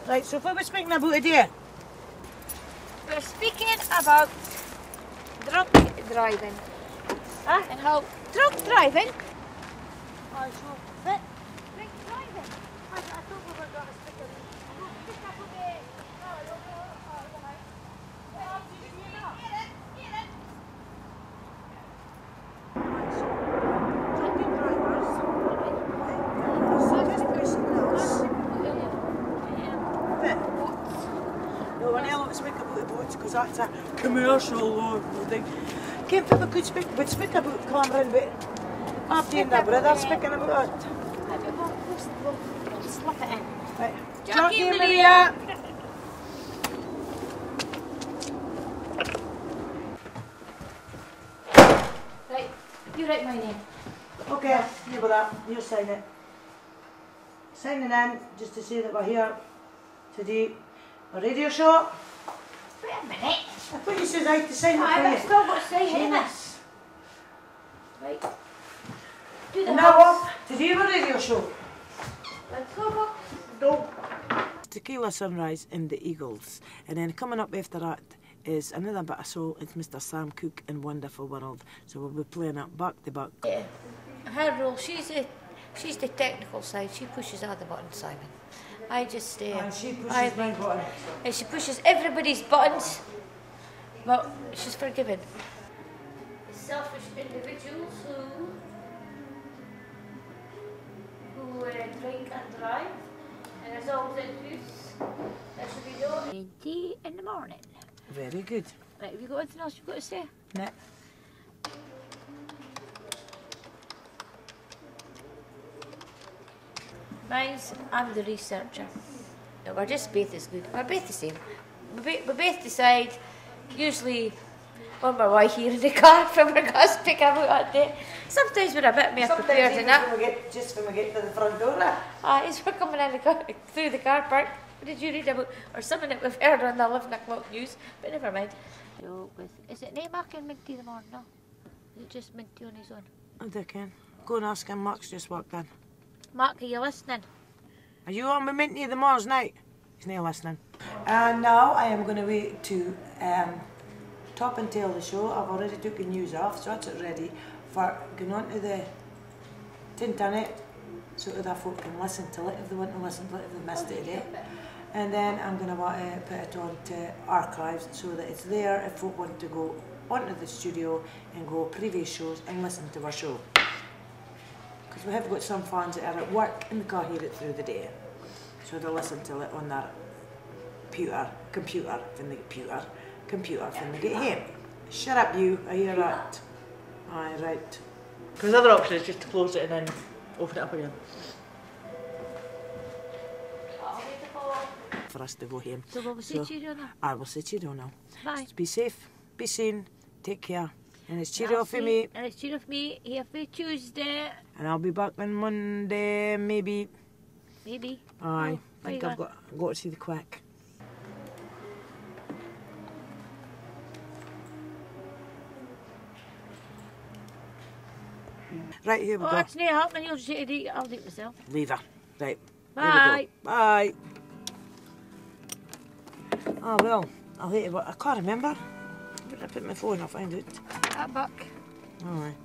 Right, so what are we speaking about today? We're speaking about drunk driving. Huh? And how drunk driving. Oh, so But drink driving. I thought we were going to speak about no, we're not allowed to speak about the boats because that's a commercial law thing. Can't people could speak, but speak about clambering, but after you and that brother speaking about it. We'll slip it in. Right. Jackie Maria! Maria. Right, you write my name. Okay, you with that, you sign it. Signing in just to say that we're here today. A radio show. Wait a minute. I thought you said I had to sign it I've for you. still got to say in this. Right. Do the And now house. what? Today we're a radio show. Let's go, Bob. Go. Tequila Sunrise and the Eagles. And then coming up after that is another bit of soul. It's Mr. Sam Cooke in Wonderful World. So we'll be playing it back to back. Yeah. Her role, she's the technical side. She pushes all the buttons, Simon. I just And she pushes I my think- button. and she pushes everybody's buttons. But she's forgiven. Selfish individuals who drink and drive, and there's always introduced. That should be done. Tea in the morning. Very good. Right, have you got anything else you've got to say? Nah. I'm the researcher. No, we're just both as good. We're both the same. We both decide, usually when we're away here in the car from our guys pick up that day. Sometimes we're a bit more prepared than that. when we get to the front door. As we're coming in the car, through the car park. What did you read about? Or something that we've heard on the 11 o'clock news, but never mind. So, is it name Mark and Minty the morning? No? Is it just Minty on his own? I can. Go and ask him. Mark's just walked in. Mark, are you listening? Are you on with Minty the morning's night? He's not listening. And now I am going to wait to top and tail the show. I've already taken the news off, so that's it ready for going on to the internet so that folk can listen to it if they want to listen to it, if they missed it today. And then I'm going to want to put it on to archives so that it's there if folk want to go onto the studio and go previous shows and listen to our show. Because we have got some fans that are at work in the car hear it through the day. So they'll listen to it on their computer when they get home. Shut up you, I hear that. Aye, right. Because the other option is just to close it and then open it up again. For us to go home. So will we say cheerio now? I will say cheerio now. Bye. Be safe, be sane, take care. And it's cheerio for me. And it's cheerio for me here for Tuesday. And I'll be back on Monday, maybe. Maybe. Aye, Oh, I think I've got to see the quack. Right, here we Oh, go. it's not happening. You'll just eat it. I'll do it myself. Leave her. Right. Bye. Here we go. Bye. Oh, well, I'll hate it, but I can't remember. Where did I put my phone? I'll find it. That back. Alright.